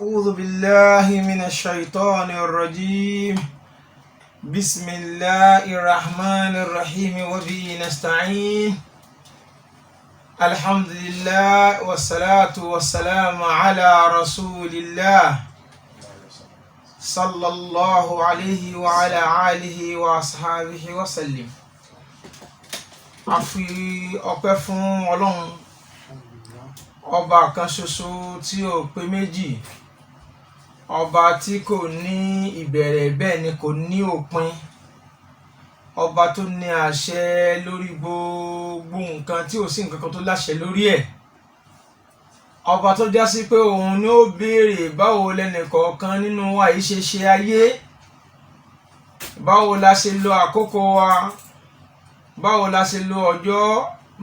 أعوذ بالله من الشيطان الرجيم. بسم الله الرحمن الرحيم وبه نستعين. الحمد لله والصلاة والسلام على رسول الله صلى الله عليه وعلى آله وأصحابه وسلم. A fi ọpẹ́ fún Ọlọ́run ọba kan ṣoṣo tí ó pé méjì, ọba tí kò ní ìbẹ̀rẹ̀ bẹ́ẹ̀ ni kò ní òpin, ọba tó ní àṣẹ lórí gbogbo nǹkan tí ò sí nǹkan kan tó láṣẹ lórí ẹ̀, ọba tó já sí pé òun ni ó béèrè báwo lẹ́nìkọ̀ọ̀kan nínú wa yìí ṣe ṣe ayé, báwo la ṣe lo àkókò wa, báwo la ṣe lo ọjọ́,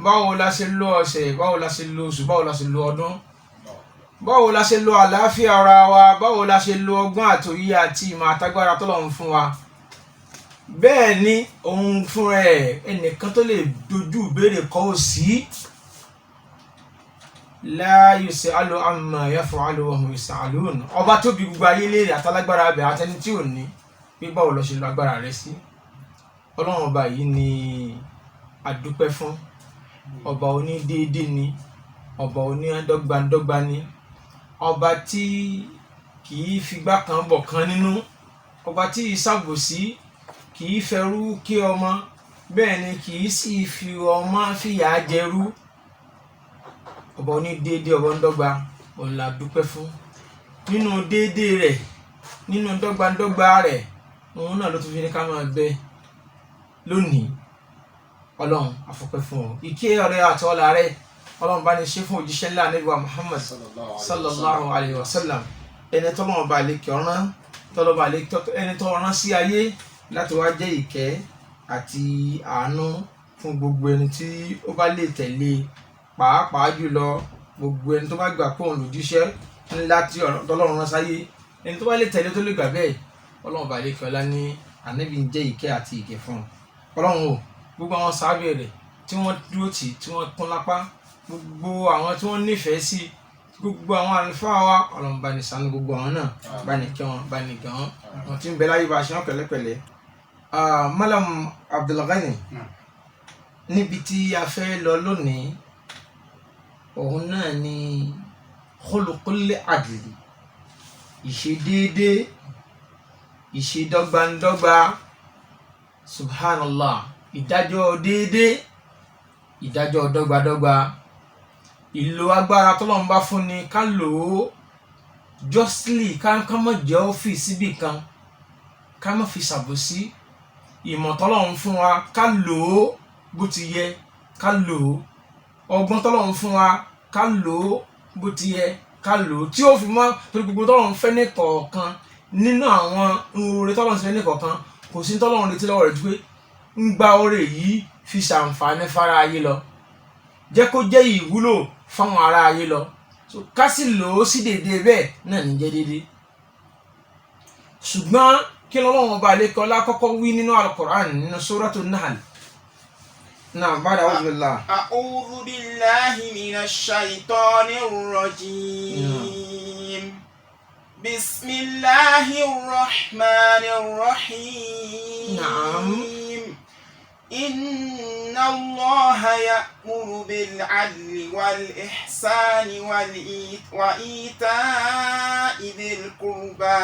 báwo la ṣe lo ọ̀sẹ̀, báwo la ṣe lo oṣù, báwo la ṣe lo ọdún, báwo la ṣe lo àlàáfíà ara wa, báwo la ṣe lo ọgbọ́n àtòyí àti ìmọ̀ àtagbára tọ́lọ́run fún wa. Bẹ́ẹ̀ ni òun fún ẹ̀ ẹnìkan tó lè dojú ìbéèrè kọ́ ò sí. La yus'alu amma yaf'alu wa hum yus'alun. Ọba tó bi gbogbo ayé léèrè àtàlágbára abẹ àtẹni tí ò ní pé báwo lọ ṣe lo agbára rẹ sí. Ọlọ́run ọba yìí ni a dúpẹ́ fún. Ọba oní déédé ni, ọba oní dọ́gbandọ́gba ni, ọba tí kìí figbá kan bọ̀ kan nínú, ọba tí ìṣàbòsí kìí fẹrú kí ọmọ, bẹ́ẹ̀ ni kìí sì fi ọmọ fìyà jẹrú. Ọba oní déédé, ọba ndọ́gba, òun la dúpẹ́ fún. Nínú déédé rẹ̀, nínú dọ́gbandọ́gba rẹ̀, òun náà ló tún fi ní ká máa bẹ lónìí. Ọlọ́run afọpẹ́ fún ọ. Ìkẹ́ ọ̀rẹ́ àti ọlá rẹ̀ Ọlọ́run bá ní ṣe fún òjíṣẹ́ ńlá Ànábì wa Muhammad sallallahu alayhi wa sallam, ẹni tọ́lọ́run bá lè kí ọ̀rán, ẹni tó rán sí ayé láti wá jẹ́ ìkẹ́ àti àánú fún gbogbo ẹni tí ó bá lè tẹ̀lé, pàápàá jùlọ gbogbo ẹni tó bá gbà pé òun lòjíṣẹ́ ńlá tí Ọlọ́run rán sáyé, ẹni tó bá lè tẹ̀lé tó lè gbà bẹ́ẹ̀, Ọlọ́run bá lè kí ọlá ní Ànábì ń jẹ́ ìkẹ́ àti ìkẹ́ fún Ọlọ́run o. Gbogbo àwọn sábẹ́ rẹ̀ tí wọ́n dúró tì, tí wọ́n kún lápá, gbogbo àwọn tí wọ́n nífẹ̀ẹ́ sí, gbogbo àwọn àlùfáà wa, Ọlọ́run bá ní ṣàánú gbogbo àwọn náà, bá ní kẹ́ wọn, bá ní gàn wọ́n, wọn tí ń bẹ láyé bá ṣe wọn pẹ̀lẹ́pẹ̀lẹ́. Malam Abdulghani, níbi tí a fẹ́ lọ lónìí, òun náà ni khuluqul adli, ìṣe déédé, ìṣe dọ́gbandọ́gba, subhanallah, ìdájọ́ déédé, ìdájọ́ dọ́gbadọ́gba, ìlò agbára tọ́lọ́run bá fún ni ká lò ó justly, ká má jẹ́ ọ́fíìsì síbì kan, ká má fi ṣàbòsí. Ìmọ̀ tọ́lọ́run fún wa ká lò ó bó ti yẹ ká lò ó, ọgbọ́n tọ́lọ́run fún wa ká lò ó bó ti yẹ ká lò ó, tí ó fi mọ́ torí gbogbo tọ́lọ́run fẹ́ ní kọ̀ọ̀kan nínú àwọn oore tọ́lọ́run fẹ́ ní kọ̀ọ̀kan, kò sí tọ́lọ́run retí lọ́wọ́ rẹ̀ ju pé ń gba oore yìí fi ṣàǹfààní fara ayé lọ, jẹ́ kó jẹ́ ìwúlò fáwọn ará ayé lọ, ká sì lò ó sí dédé bẹ́ẹ̀ náà ní jẹ́ dédé. Ṣùgbọ́n kí lọ́lọ́run ọba àlékọ́ lákọ́kọ́ wí nínú Al-Qur'an nínú Suratul Nahl náà ba'da a'udhu billahi minash shaitanir rajim. Bismillahir rahmanir rahim. Naam. إن الله يأمر بالعدل والإحسان وإيتاء ذي القربى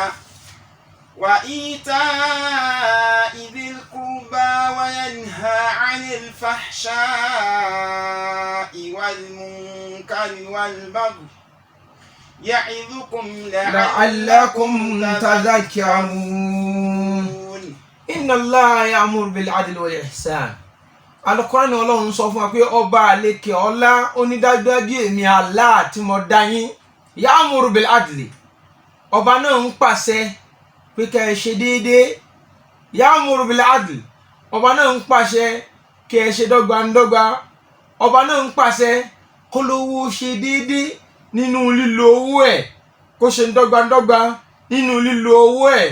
وينهى عن الفحشاء والمنكر والبغي يعظكم لعلكم تذكرون. Inna Allah ya'muru bil adli wal ihsan. Al-Qur'an ni Ọlọ́run sọ fún wa pé ọba àlékè ọlá onídájúdájú èmi Allah tí mo dá yín, ya'muru bil adli, ọba náà ń pàṣẹ pé kẹ́ ẹ ṣe déédéé, ya'muru bil adli, ọba náà ń pàṣẹ kẹ́ ẹ ṣe dọ́gbandọ́gba, ọba náà ń pàṣẹ kó lówó ṣe déédéé nínú lílo owó ẹ̀, kó ṣe dọ́gbandọ́gba nínú lílo owó ẹ̀,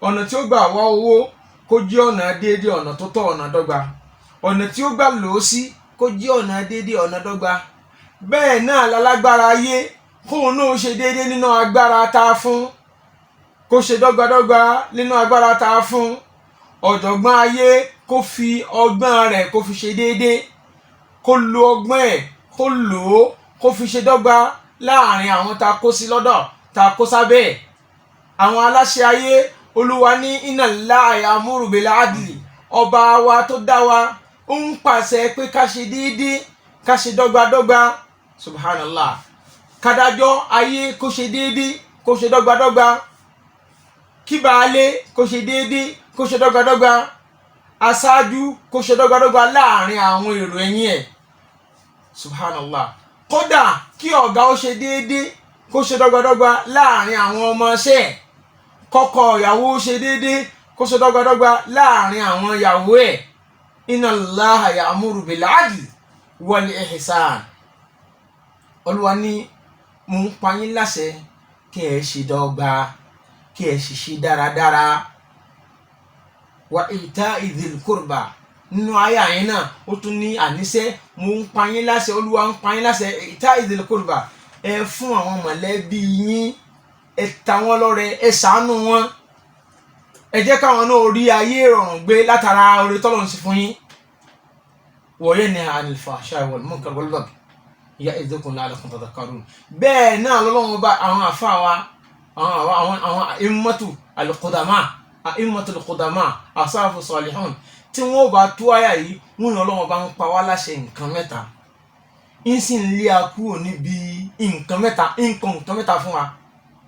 ọ̀nà tí ó gbà wá owó kó jẹ́ ọ̀nà déédéé, ọ̀nà tó tọ́, ọ̀nà dọ́gba, ọ̀nà tí ó gbà lò ó sí kó jẹ́ ọ̀nà déédéé, ọ̀nà dọ́gba. Bẹ́ẹ̀ náà lálágbára ayé kóun náà ṣe déédé nínú agbára tá a fún, kó ṣe dọ́gbadọ́gba nínú agbára tá a fún. Ọ̀jọ̀gbọ́n ayé kó fi ọgbọ́n rẹ̀ kó fi ṣe déédé, kó lo ọgbọ́n ẹ̀ kó lò ó kó fi ṣe dọ́gba láàrin àwọn tá a kó sí lọ́dọ̀, tá a kó sábẹ́ ẹ̀. Àwọn aláṣẹ ayé, Olúwa ní inna Allaha ya'muru bil adli, ọba wa tó dá wa ó ń pàṣẹ pé ká ṣe déédé, ká ṣe dọ́gbadọ́gba. Subhanallah. Kádájọ́ ayé kó ṣe déédé, kó ṣe dọ́gbadọ́gba. Kí baálé kó ṣe déédé, kó ṣe dọ́gbadọ́gba. Aṣáájú kó ṣe dọ́gbadọ́gba láàrin àwọn èrò ẹ̀yìn ẹ̀. Subhanallah. Kódà kí ọ̀gá ó ṣe déédé, kó ṣe dọ́gbadọ́gba láàrin àwọn ọmọọṣẹ́ ẹ̀. Kọ́kọ ìyàwó ṣe déédé, kó ṣe dọ́gbadọ́gba láàrin àwọn ìyàwó ẹ̀. Inna Allaha ya'muru bil adli wal ihsan. Olúwa ní mo ń pa yín láṣẹ kí ẹ ṣe dọ́gba, kí ẹ sì ṣe dáradára. Wa ita'i dhil qurba. Nínú àyà yẹn náà ó tún ní àníṣe mo ń pa yín láṣẹ, Olúwa ń pa yín láṣẹ ita'i dhil qurba. Ẹ fún àwọn mọ̀lẹ́bí yín, ẹ ta wọ́n lọ́rẹ, ẹ ṣàánú wọn. Ẹ jẹ́ káwọn náà rí ayé rọrùn gbé látara oore t'Ọlọ́run ṣe fún yín. Wa yanha 'anil fahsha'i wal munkari wal baghi ya'idukum la'allakum tadhakkarun. Bẹ́ẹ̀ náà lọ́lọ́run bá àwọn àfáà wa, àwọn a'immatu al-qudama, a'immatul qudama, as-salafu salihun, tí wọ́n bá tú àyà yìí wọ́n ní Ọlọ́run bá ń pa wá láṣẹ nǹkan mẹ́ta, ń sì ń lé a kúrò níbi nǹkan mẹ́ta fún wa.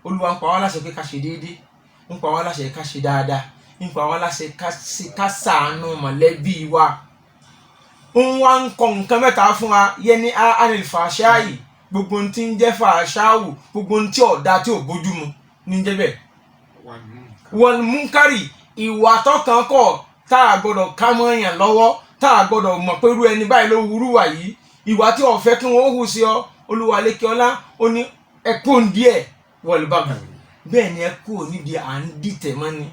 Olúwa ń pa wá láṣẹ pé ká ṣe déédéé, ń pa wá láṣẹ ká ṣe dáadáa, ń pa wá láṣẹ ká ṣàánú mọ̀lẹ́bí wa. Ń wá ń kọ nǹkan mẹ́ta fún wa, yẹn ní anil fàṣáì, gbogbo ohun tí ń jẹ́ fàṣáwù, gbogbo ohun tí ọ̀dà tí ò bójúmu ní jẹ́ bẹ́ẹ̀. Wal munkari, ìwà tọkàn kọ̀ tá a gbọ́dọ̀ ká mọ́ èèyàn lọ́wọ́, tá a gbọ́dọ̀ mọ̀ pé irú ẹni báyìí ló wúrú wà yìí, ìwà tí ó fẹ́ kí wọ́n hù sí ọ. Olúwa lékè ọlá ó ní ẹkú díẹ̀ wal baghi. Bẹ́ẹ̀ ni ẹkú nídìí à ń dìtẹ̀ mọ́ ni,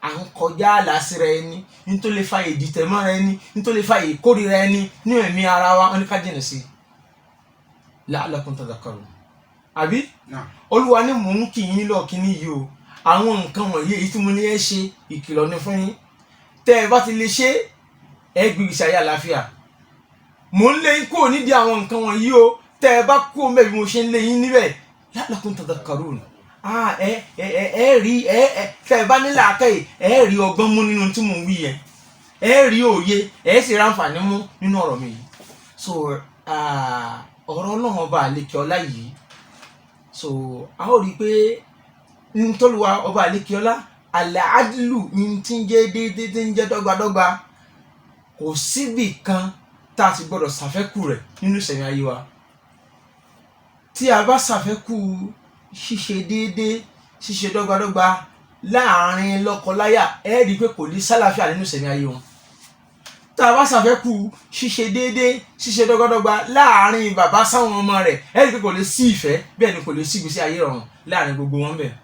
à ń kọjá àlàsíra ẹni, nítorí lè fa ìdìtẹ̀ mọ́ra ẹni, nítorí lè fa ìkórìíra ẹni ní ẹ̀mí ara wa, ó ní ká jìnà sí la'allakum tadhakkarun. Àbí Olúwa ní mò ń kì yín lọ kíní yìí o, àwọn nǹkan wọ̀nyí èyí tí mo ní ẹ ṣe ìkìlọ̀ ní fún yín. Tẹ́ ẹ bá ti lè ṣe ẹ gbé ìgbésí ayé àlàáfíà. Mò ń lé yín kúrò nídìí àwọn nǹkan wọ̀nyí o, tẹ́ ẹ bá kúrò ńbẹ̀ bí mo ṣe ń lé yín níbẹ̀ la'allakum tadhakkarun. Ẹ rí tẹ́ ẹ bá ní làákàyè ẹ rí ọgbọ́n mú nínú tí mò ń wí yẹn, ẹ rí òye, ẹ sì ráǹfààní mú nínú ọ̀rọ̀ mi yìí. So ọ̀rọ̀ Ọlọ́run ọba àlekè ọlá yìí, so a ó rí i pé ntọ́luwa ọba àlekè ọlá al-adlu ní tí ń jẹ́ déédéé, tí ń jẹ́ dọ́gbadọ́gba, kò síbì kan tá a ti gbọ́dọ̀ ṣàfẹ́kù rẹ̀ nínú ìṣẹ̀mí ayé wa. Tí a bá ṣàfẹ́kù ṣíṣe déédéé, ṣíṣe dọ́gbadọ́gba láàrin lọ́kọláya, ẹ rí i pé kò ní sálàáfíà nínú ìṣẹ̀mí ayé wọn. Tá a bá ṣàfẹ́kù ṣíṣe déédéé, ṣíṣe dọ́gbadọ́gba láàrin bàbá sáwọn ọmọ rẹ̀, ẹ rí i pé kò lè sí ìfẹ́, bẹ́ẹ̀ ni kò lè sí ìgbésí ayé rọrùn láàrin gbogbo wọn bẹ́ẹ̀.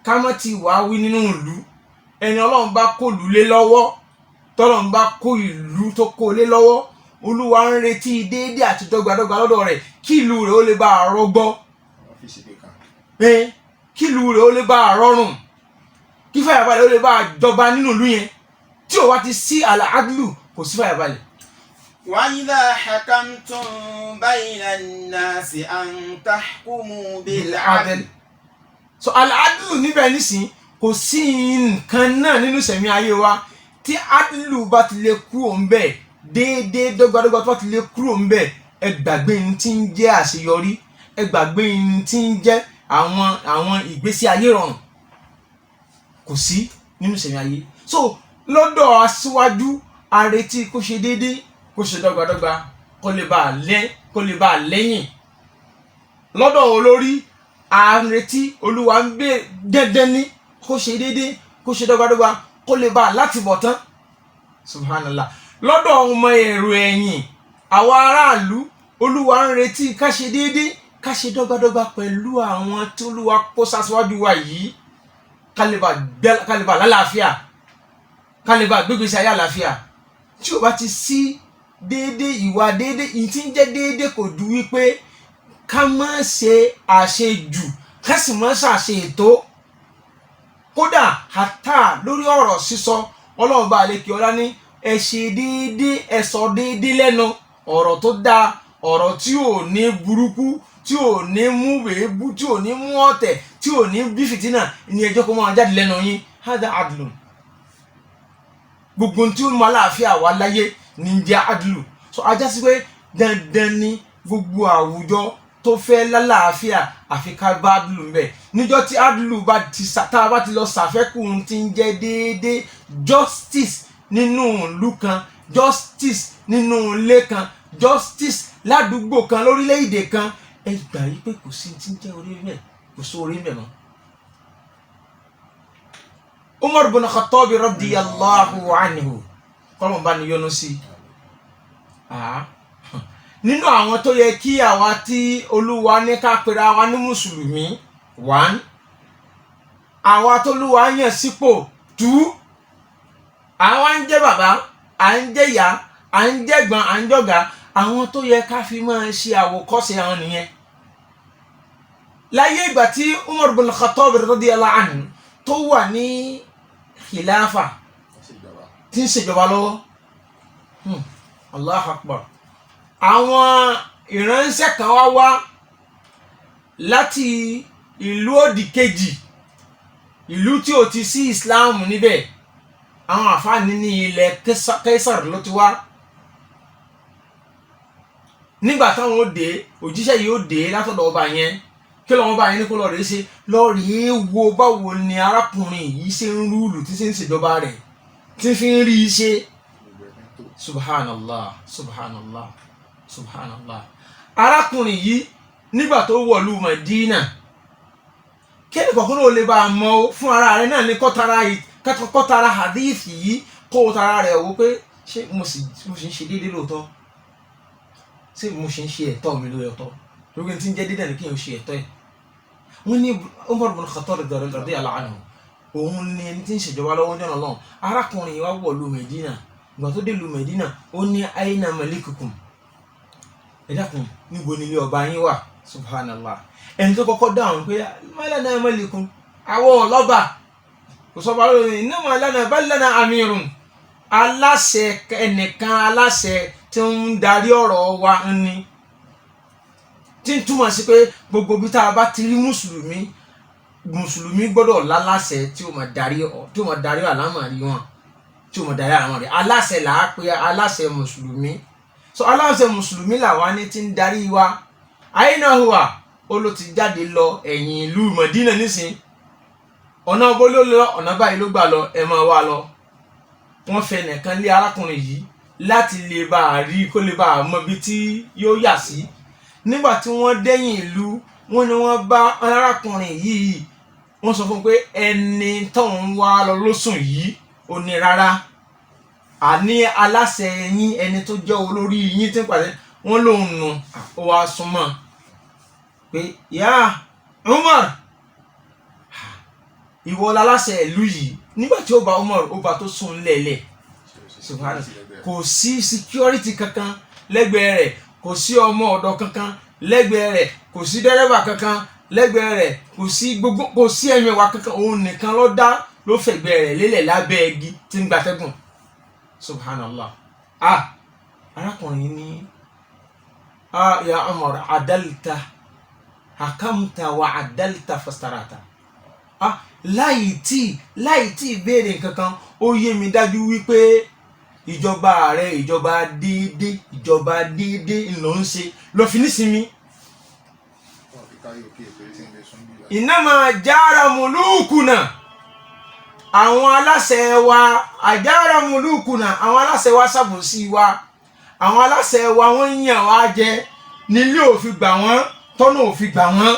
Ká mọ́ ti wá wí nínú ìlú, ẹni Ọlọ́run bá kó ìlú lé lọ́wọ́, tọ́lọ́run bá kó ìlú tó kó lé lọ́wọ́, Olúwa ń retí déédéé àti dọ́gbadọ́gba lọ́dọ̀ rẹ̀ kí ìlú rẹ̀ ó lè bá a rọgbọ, kí ìlú rẹ̀ ó lè bá a rọrùn, kí fàyàbalẹ̀ ó lè bá a jọba nínú ìlú yẹn. Tí ò wá ti sí al-adlu, kò sí fàyàbalẹ̀. Wa idha hakamtum bayna an-nasi an tahkumu bil-'adl. So al-adlu níbẹ̀ nísìn kò sí nǹkan náà nínú ìṣẹ̀mí ayé wa tí adlu bá ti lè kúrò ń bẹ̀, déédéé dọ́gbadọ́gba tó bá ti lè kúrò ń bẹ̀, ẹ gbàgbé ní tí ń jẹ́ àṣeyọrí, ẹ gbàgbé ní tí ń jẹ́ àwọn ìgbésí ayé rọrùn, kò sí nínú ìṣẹ̀mí ayé. So lọ́dọ̀ aṣíwájú a retí kó ṣe déédéé, kó ṣe dọ́gbadọ́gba, kó lè bá lẹ́yìn. Lọ́dọ̀ olórí a retí, Olúwa ń bẹ dandan ní kó ṣe déédéé, kó ṣe dọ́gbadọ́gba, kó lè bá láti bọ̀ tán. Subhanallah. Lọ́dọ̀ ọmọ èrò ẹ̀yìn àwa aráàlú, Olúwa ń retí ká ṣe déédéé, ká ṣe dọ́gbadọ́gba pẹ̀lú àwọn tí Olúwa kó sáṣíwájú wa yìí, ká lè bá lálàáfíà, ká lè bá gbégbèsè ayé àlàáfíà. Tí ó bá ti sí déédéé, ìwà déédéé, ìyí tí ń jẹ́ déédéé kò ju wípé ká má ṣe àṣejù ká sì má ṣàṣe ètò kódà hàtà lórí ọ̀rọ̀ sísọ ọlọ́run bá àlekè ọlá ní ẹ ṣe déédéé ẹ sọ déédéé lẹ́nu ọ̀rọ̀ tó dáa ọ̀rọ̀ tí ò ní burúkú tí ò ní mú wèébú tí ò ní mú ọ̀tẹ̀ tí ò ní bí fìtínà ní ẹjọ́ kó máa jáde lẹ́nu yín hádà adlun gbogbo tí ó mú aláàfíà wá láyé ní jẹ́ adlu so ajá sí pé dandan ni gbogbo àwùjọ tó fẹ́ lálàáfíà àfi ká bá adlu ń bẹ̀ níjọ́ tí adlu bá ti tá a bá ti lọ ṣàfẹ́kù tí ń jẹ́ déédéé justice nínú ìlú kan justice nínú ilé kan justice ládùúgbò kan lórílẹ̀‐èdè kan ẹ gbà yí pé kò sí tí ń jẹ́ orí rẹ̀ kò sí orí rẹ̀ mọ́. Umar bin Khattab radiyallahu anhu kọ́lọ́mù bá ní yọ́nú sí nínú àwọn tó yẹ kí àwa tí olúwa ní ká pera wa ní mùsùlùmí 1 àwa tó olúwa yàn sípò 2 àwa ń jẹ́ bàbá à ń jẹ́ ìyá à ń jẹ́ ẹ̀gbọ́n à ń jọ̀gá àwọn tó yẹ ká fi máa ṣe àwòkọ́ṣe àwọn nìyẹn. láyé ìgbà tí Umar bin Khattab radiyallahu anhu tó wà ní khilafa tí ń ṣèjọba lọ́wọ́ Allahu Akbar àwọn ìránṣẹ́ kan wá láti ìlú òdì kejì ìlú tí ò ti sí Islam níbẹ̀ àwọn àfáàní ní ilẹ̀ Kaisar ló ti wá nígbà táwọn ó dé òjíṣẹ́ yìí ó dé látọ̀dọ̀ ọba yẹn kí lọ́wọ́ bá yẹn ní kó lọ́ọ́ rèé ṣe lọ́ọ́ rèé wo báwo ni arákùnrin yìí ṣe ń rúùlù tí ṣe ń ṣèjọba rẹ̀ tí fi ń rí i ṣe subhanallah subhanallah subhanallah arákùnrin yìí nígbà tó wọ̀lú Madina kí ẹnì kọ̀ọ̀kan ló lè bá a mọ̀ fún ara rẹ̀ náà ní kọ́tara hadith yìí kó tara rẹ̀ wò pé ṣé mo sì ń ṣe déédéé lóòótọ́ ṣé mo ṣe ń ṣe ẹ̀tọ́ mi lóòótọ́ lórí tí ń jẹ́ déédéé ní kí n ṣe ẹ̀tọ́ ẹ̀ wọ́n ní Umar bin Khattab radiyallahu anhu òun ni ẹni tí ń ṣèjọba lọ́wọ́ jọ̀nà lọ́wọ́ arákùnrin yìí wá wọ̀lú Medina ìgbà tó dé lu Medina ó ní aina malikukum ẹ dákun níbo ni ilé ọba yín wà subhanallah ẹni tó kọ́kọ́ dáhùn pé malana malikun àwọn ọlọ́ba kò sọ báwo ni innama lana bal lana amirun aláṣẹ ẹnìkan aláṣẹ tí ń darí ọ̀rọ̀ wa ní tí ń túmọ̀ sí pé gbogbo bí tá a bá ti rí mùsùlùmí gbọ́dọ̀ láláṣẹ tí ó máa darí àlámọ̀rí wọn tí ó máa darí àlámọ̀rí aláṣẹ là á pé aláṣẹ mùsùlùmí so aláṣẹ mùsùlùmí làwa ní tí ń darí wa àyínà hùwà ó ló ti jáde lọ ẹ̀yìn ìlú Mọ̀dínà nísìn ọ̀nà bó ló lọ ọ̀nà báyìí ló gbà lọ ẹ máa wá lọ wọ́n fẹ́ nìkan lé arákùnrin yìí láti lè bá a rí kó lè bá a mọ ibi tí yóò yà sí nígbà tí wọ́n dẹ́yìn ìlú wọ́n ní wọ́n bá arákùnrin yìí wọ́n sọ fún pé ẹni tóun wá lọ lóṣùn yìí ò ní rárá àní aláṣẹ yín ẹni tó jẹ́ olórí yín tí ń pàṣẹ wọ́n lòun nù ó wá súnmọ́ pé yá Umar ìwọ láláṣẹ ìlú yìí nígbà tí ó bá Umar ó bá tó sùn lẹ́lẹ̀ kò sí security kankan lẹ́gbẹ̀ẹ́ rẹ̀ kò sí ọmọ ọ̀dọ̀ kankan lẹ́gbẹ̀ẹ́ rẹ̀ kò sí dẹ́rẹ́bà kankan lẹ́gbẹ̀ẹ́ rẹ̀ kò sí ẹ̀mẹ̀wà kankan òun nìkan ló fẹ̀gbẹ́ rẹ̀ lélẹ̀ lábẹ́ igi tí ń gbatẹ́gùn subhanallah arákùnrin ní ya Umar adalta hakamta wa adalta fastarata láì tí ìbéèrè kankan ó yé mi dájú wípé ìjọba ààrẹ ìjọba déédéé ló ń ṣe lọ fi nísinmi. Innama jára mulukuna àwọn aláṣẹ wa àjára mulukuna àwọn aláṣẹ wa ṣàbòsí wa àwọn aláṣẹ wa wọ́n ń yàn wá jẹ nílé òfin gbà wọ́n tọ́nà òfin gbà wọ́n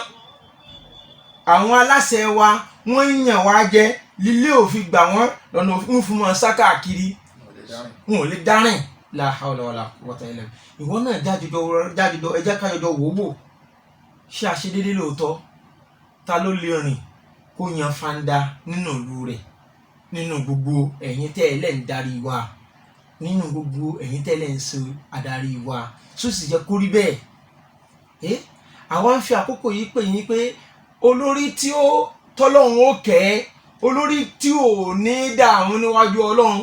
àwọn aláṣẹ wa wọ́n ń yàn wá jẹ nílé òfin gbà wọ́n lọ́nà òfin fún wọn sá káàkiri wọn ò lè dárìn la hawla wala quwwata illa billah ìwọ náà jájọjọ ẹjẹ kájọjọ wòwò ṣé a ṣe déédéé lóòótọ́ ta ló lè rìn kó yan fanda nínú ìlú rẹ̀ nínú gbogbo ẹ̀yin tẹ́ ẹ lẹ́ ń darí wa nínú gbogbo ẹ̀yin tẹ́ ẹ lẹ́ ń ṣe adarí wa tó sì jẹ́ kó rí bẹ́ẹ̀ àwa ń fi àkókò yìí pè yín pé olórí tí ó tọ́lọ́run ó kẹ́, olórí tí ò ní dààmú níwájú Ọlọ́run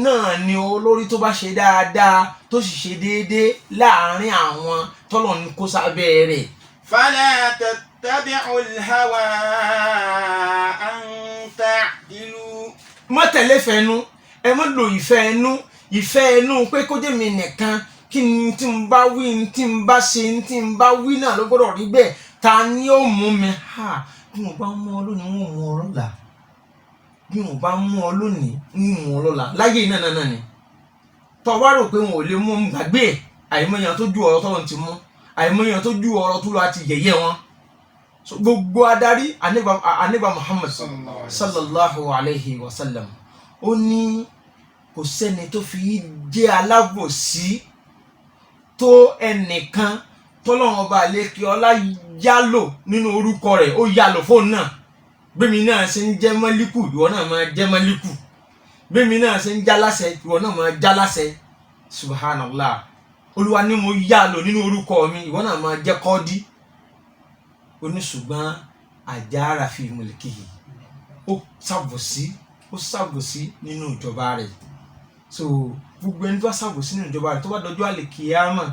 náà ni olórí tó bá ṣe dáadáa tó sì ṣe déédéé láàrin àwọn tọ́lọ́run kó sábẹ́ rẹ̀. فلا تتبعوا الهوى أن تعدلوا. má tẹ̀lé fẹ́nu, ẹ má lo ìfẹ́ ẹnu pé kó jẹ́ mi nìkan kí n tí n bá wí n tí n bá ṣe n tí n bá wí náà ló gbọ́dọ̀ rí bẹ́ẹ̀. Ta ni ó mú mi? Bí mo bá mú ọ lónìí wọ́n mú ọ lọ́la, bí mo bá mú ọ lónìí wọ́n mú ọ lọ́la. Láyé náà ni tó wá rò pé wọn ò lè mú un gbàgbé ẹ̀. Àìmọye tó ju ọ̀rọ̀ tọ́lọ́run ti mú, àìmọye tó ju ọ̀rọ̀ tó lọ àti yẹ̀yẹ́ wọn. Gbogbo adarí Ànábì Muhammad sallallahu alayhi wa sallam ó ní kò sẹ́ni tó fi jẹ́ alábòsí tó ẹnìkan tọ́lọ́run ọba àlékè ọlá yálò nínú orúkọ rẹ̀, ó yálò fóònù náà. Bẹ́mi náà ṣe ń jẹ́ mọ́líkù ìwọ náà máa jẹ́ mọ́líkù, bẹ́mi náà ṣe ń jálásẹ ìwọ náà máa jálásẹ. Subhanallah, Olúwa ni mo yálò nínú orúkọ mi, ìwọ náà máa jẹ́ kọ́ọ́dí. Ṣùgbọ́n àjára fi mulki yìí ó ṣàbòsí nínú ìjọba rẹ̀. So gbogbo ẹni tó bá ṣàbòsí nínú ìjọba rẹ̀ tó bá dọjọ́ àlìkìyámà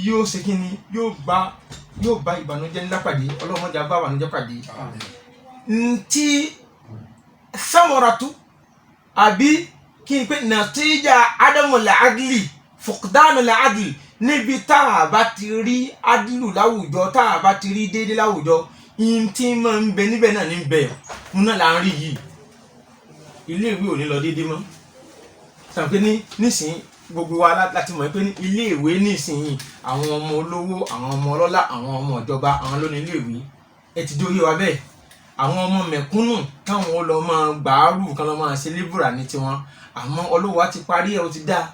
yóò ṣe kí ni? Yóò bá ìbànújẹ́ ńlá pàdé. Ọlọ́mọdé bá ìbànújẹ́ pàdé. Ntí samaratu àbí kí n pé nàtíjà adamul adli fuqdanul adli, níbi tá a bá ti rí adìlù láwùjọ, tá a bá ti rí déédéé láwùjọ, ihun tí máa ń bẹ níbẹ̀ náà ní bẹ̀ ń náà là ń rí yìí. Iléèwé ò ní lọ déédéé mọ́. Sàn pé nísìnyí gbogbo wa láti mọ̀ pé ní iléèwé nísìnyí àwọn ọmọ olówó, àwọn ọmọ ọlọ́lá, àwọn ọmọ ìjọba àwọn ló ní iléèwé. Ẹ ti dóye wa bẹ́ẹ̀. Àwọn ọmọ mẹ̀kúnnù káwọn ó lọ máa gbàárù kan lọ máa ṣe lébùrà ní tiwọn. Àmọ́ olówó á ti parí ẹ̀, ó ti dáa.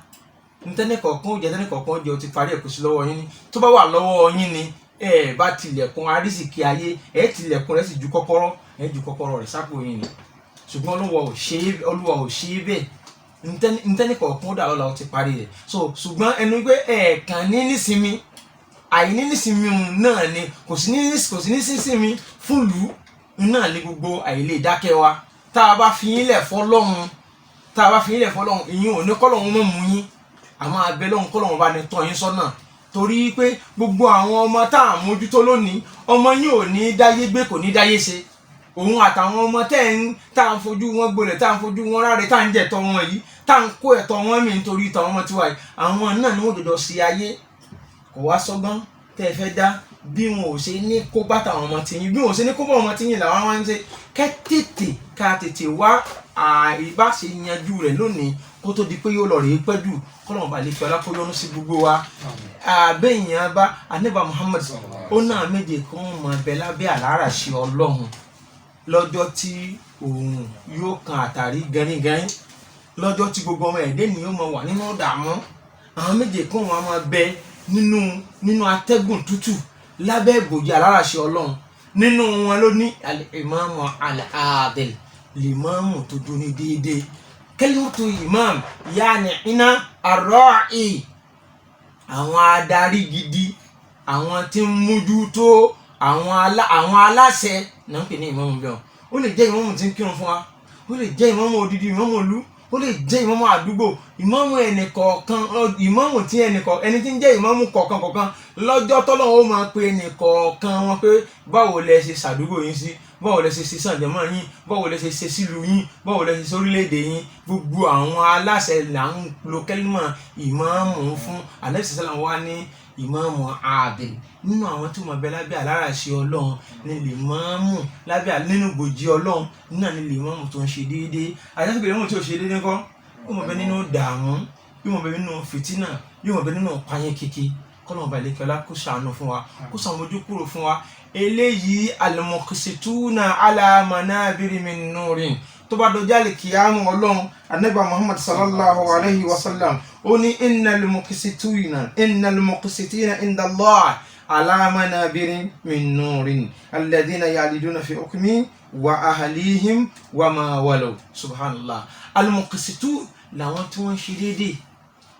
Ntẹ́nìkọ̀ọ̀kan jẹ́ tẹ́nìkọ̀ọ̀kan jẹ́ ó ti parí ẹ̀ kò sí lọ́wọ́ yín ni. Tó bá wà lọ́wọ́ yín ni ẹ bá tilẹ̀kùn arísìkí ayé, ẹ tilẹ̀kùn rẹ̀ sì ju kọ́kọ́rọ́ rẹ̀ sápò yín ni. Ṣùgbọ́n Olúwa ò ṣe é bẹ́ẹ̀. Ntẹ́nìkọ̀ọ̀kan dà lọ́la ó ti parí rẹ̀. So ṣùgbọ́n ẹnu pé ẹ̀ẹ̀kan ní nísinmi, àìní nísinmi náà ni kò sí ní sísinmi fún ìlú náà ní gbogbo àìlè dákẹ́ wa. Tá a bá fi yín lẹ̀ fọ́lọ́run, ìyín ò ní kọ́lọ́run mọ́ mú yín. Àmọ́ abẹ́ lọ́hùn kọ́lọ́run bá ní tọ́ yín sọ́nà. Torí pé gbogbo àwọn ọmọ tá à ń mójútó lónìí, ọmọ yín ò ní dáyé gbé, kò ní dáyé ṣe. Òun àtàwọn ọmọ tá à ń fojú wọn gbolẹ̀, tá à ń fojú wọn ráre, tá à ń jẹ̀tọ́ wọn yìí, tá à ń kó ẹ̀tọ́ wọn mì nítorí ìtàn ọmọ tiwa yìí, àwọn náà ni wọ́n dọ̀dọ̀ sí ayé. Kò wá sọ́gbọ́n tẹ́ ẹ fẹ́ dá bí wọn ò ṣe ní kó bá tàwọn ọmọ tiyín, bí wọn ò ṣe ní kó bá ọmọ tiyín làwọn wá ń ṣe. Ká tètè wá àìbáṣe yanjú rẹ̀ lónìí kó tó di pé yóò lọ rèé pẹ́ jù. Kọ́lọ́run bá lè fi ọlá kó yọ́nú sí gbogbo wa. Àbẹ̀yìn bá Ànábì Muhammad ó náà méje kan mọ̀ bẹ́ lábẹ́ àláràṣẹ Ọlọ́run lọ́jọ́ tí òun yóò kan àtàrí gẹ́rígẹ́rí, lọ́jọ́ tí gbogbo ọmọ ẹ̀dẹ́ ni yóò máa wà nínú ìdààmú. Àwọn méje kan wọn máa bẹ nínú atẹ́gùn tútù lábẹ́ ìbòjì àláràṣẹ Ọlọ́run. Nínú wọn ló ní al-imamu al-adil, limamu tó dúró ní déédéé. Kalimatu imam yaani iná ar-ra'i, àwọn adarí gidi, àwọn tí ń mójútó àwọn aláṣẹ náà ń pè ní ìmáàmù bẹ́ẹ̀. Ó lè jẹ́ ìmáàmù tí ń kírun fún wa, ó lè jẹ́ ìmáàmù odidi, ìmáàmù ìlú, ó lè jẹ́ ìmáàmù àdúgbò, ìmáàmù ẹnìkọ̀ọ̀kan, ìmáàmù tí ẹni tí ń jẹ́ ìmáàmù kọ̀ọ̀kan lọ́jọ́ tọ́lọ́run ó máa pe ẹnìkọ̀ọ̀kan wọn pé báwo lẹ ṣe ṣàdúgbò yín sí, báwo lẹ ṣe sànjẹmọ́ yín, báwo lẹ ṣe sílùú yín, báwo lẹ ṣe sórílẹ̀-èdè yín. Gbogbo àwọn aláṣẹ là ń lo kẹ́límà ìmáàmù fún. Ànábì sálàm wá ní ìmáàmù àdìl, nínú àwọn tí wọ́n bẹ lábẹ́ àláràṣẹ Ọlọ́run ní lìmáàmù, nínú gbòjì Ọlọ́run náà ní lìmáàmù tó ń ṣe déédéé. Àti pé lìmáàmù tí ò ṣe déédéé kọ́ yóò mọ̀ bẹ nínú dààmú, yóò mọ̀ bẹ nínú fìtínà, yóò mọ̀ bẹ nínú payín kéke. Kọ́lọ́run bá ilé kẹlá kó ṣàánú fún wa, kó ṣàmójú kúrò fún wa. Eléyìí al-muqsituna ala manabiri min nurin, tó bá dọjọ́ àlìkìyámà Ọlọ́run. Ànábì Muhammad sallallahu alayhi wa sallam ó ní innal muqsitina inda Allah ala manabiri min nurin alladhina yaliduna fi hukmi wa ahlihim wa ma walaw. Subhanallah. Al-muqsitu làwọn tí wọ́n ṣe déédéé.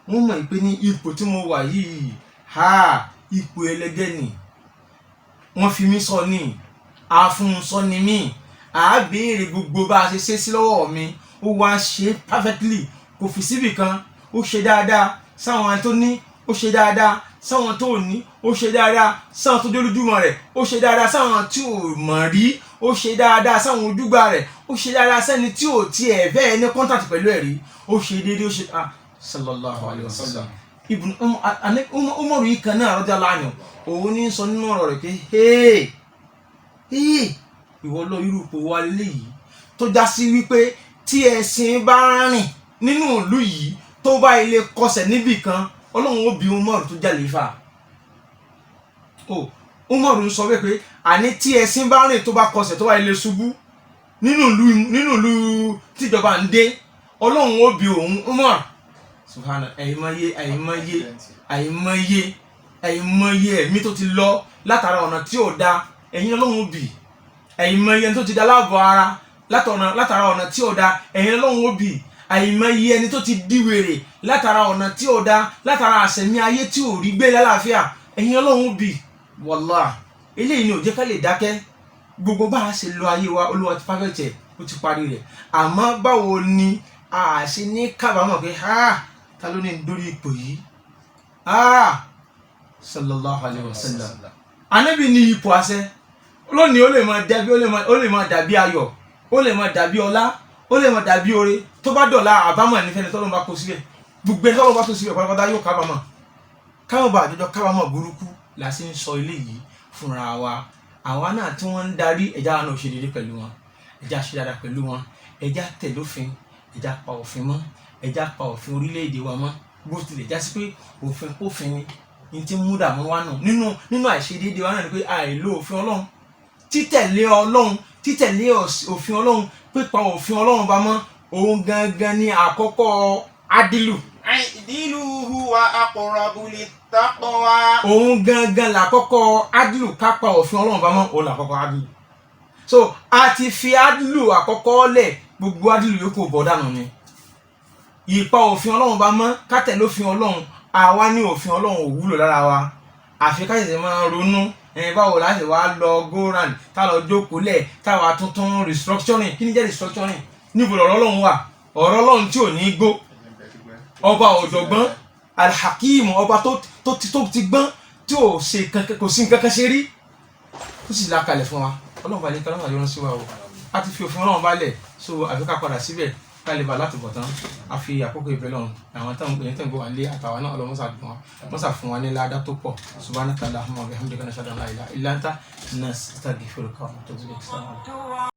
Wọ́n mọ̀ pé ní ipò tí mo wà yìí ipò ẹlẹ́gẹ́ ni. wọ́n fi mí sọ ní àfúnsọ ni mí à béèrè gbogbo bá a ṣe ṣe sí lọ́wọ́ mi ó wá ṣe perfectly kò fi síbì kan ó ṣe dáadáa sáwọn tó ní ó ṣe dáadáa sáwọn tó ní ó ṣe dáadáa sáwọn tó délójúmọ́ rẹ̀ ó ṣe dáadáa sáwọn tí ò mọ̀ rí ó ṣe dáadáa sáwọn ojúgbà rẹ̀ ó ṣe dáadáa sẹ́ni tí ò tiẹ̀ bẹ́ẹ̀ ní contact pẹ̀lú ẹ̀ rí ó ṣe déédéé ó ṣe sallallahu alayhi wa sallam ibùn Umaru yìí kan náà radiyallahu anhu òun ní sọ nínú ọ̀rọ̀ rẹ̀ pé ìwọ lọ irú ipò wa léyìí tó já sí wípé tí ẹ̀sìn bá rìn nínú ìlú yìí tó bá ilé kọsẹ̀ níbì kan Ọlọ́run ó bi Umaru tó jàlífà Umaru ń sọ pé àní tí ẹ̀sìn bá rìn tó bá kọsẹ̀ tó bá ilé ṣubú nínú ìlú tíjọba ń dé Ọlọ́run ó bi òun Umaru subhana àìmọye ẹ̀mí tó ti lọ látara ọ̀nà tí ò da ẹ̀yin Ọlọ́run ó bì àìmọye ẹni tó ti da láàbọ̀ ara látara ọ̀nà tí ò da ẹ̀yin Ọlọ́run ó bì àìmọye ẹni tó ti díwèrè látara ọ̀nà tí ò da látara àṣẹmí ayé tí ò rí gbé lálàáfíà ẹ̀yin Ọlọ́run ó bì wàllá eléyìí ni ò jẹ́ ká lè dákẹ́ gbogbo bá a ṣe lo ayé wa Olúwa ti pàfẹ́tẹ̀ ó ti parí rẹ̀ àmọ́ báwo ni a ṣe ní kábàámọ̀ pé ta ló ní dórí ipò yìí sallallahu alayhi wa sallam Ànábì ní ipò àṣẹ lónìí ó lè máa dàbí ayọ̀ ó lè máa dàbí ọlá ó lè máa dàbí oore tó bá dọ̀la àbámọ̀ nífẹ̀ẹ́ ni tọ́lọ́mù bá kó síbẹ̀ gbogbo ẹni tọ́lọ́mù bá kó síbẹ̀ pátápátá yóò kábàámọ̀ àjọjọ kábàámọ̀ burúkú la sì ń sọ ilé yìí fúnra wa àwa náà tí wọ́n ń darí ẹja náà ṣe déédéé pẹ̀lú wọn ẹja ṣe dáadáa pẹ̀lú wọn ẹja tẹ̀lé òfin ẹja pa òfin mọ́ ẹja pa òfin orílẹ̀-èdè wa mọ́ bó tilẹ̀ já sí pé òfin ni ní ti mú dààmú wa nù nínú àìṣedéédéé wa náà ni pé àìlò òfin Ọlọ́run títẹ̀lé òfin Ọlọ́run pípa òfin Ọlọ́run bá mọ́ òun gangan ni àkọ́kọ́ adilu. Àìdílù huwa aqrabu lit-taqwa. òun gangan làkọ́kọ́ adilu kápá òfin Ọlọ́run bá mọ́ òun làkọ́kọ́ adilu. so a ti fi adilu àkọ́kọ́ lẹ̀ gbogbo adilu yòókù bọ̀ dànù ni. ìpa òfin Ọlọ́run bá mọ́ kátẹ̀lé òfin Ọlọ́run àwa ní òfin Ọlọ́run ò wúlò lára wa àfi ká ṣẹ̀ṣẹ̀ máa ronú báwo láti wá lọ go round tá lọ jókòó lẹ̀ táwa tuntun restructuring kí ni jẹ́ restructuring níbo lọ̀rọ̀ Ọlọ́run wà ọ̀rọ̀ Ọlọ́run tí ò ní gbó ọba ọ̀jọ̀gbọ́n alhakim ọba tó ti gbọ́n tí ò ṣe kò sí nǹkan kan ṣe rí ó sì lákalẹ̀ fún wa Ọlọ́run balẹ̀ kálọ́mà yọrọ sí wa o a ti fi òfin Ọlọ́run balẹ̀ so àfi ká padà síbẹ̀ ká lè bá láti bọ̀ tán a fi àkókò ìbẹ̀ lọ́run àwọn táwọn èèyàn tó ń gbọ́ wà lé àtàwọn náà ọlọ́mọ́sà fún wa ní ládá tó pọ̀ subhanaka allahumma wa bihamdika nashhadu an la ilaha illa anta nastaghfiruka wa natubu ilayk.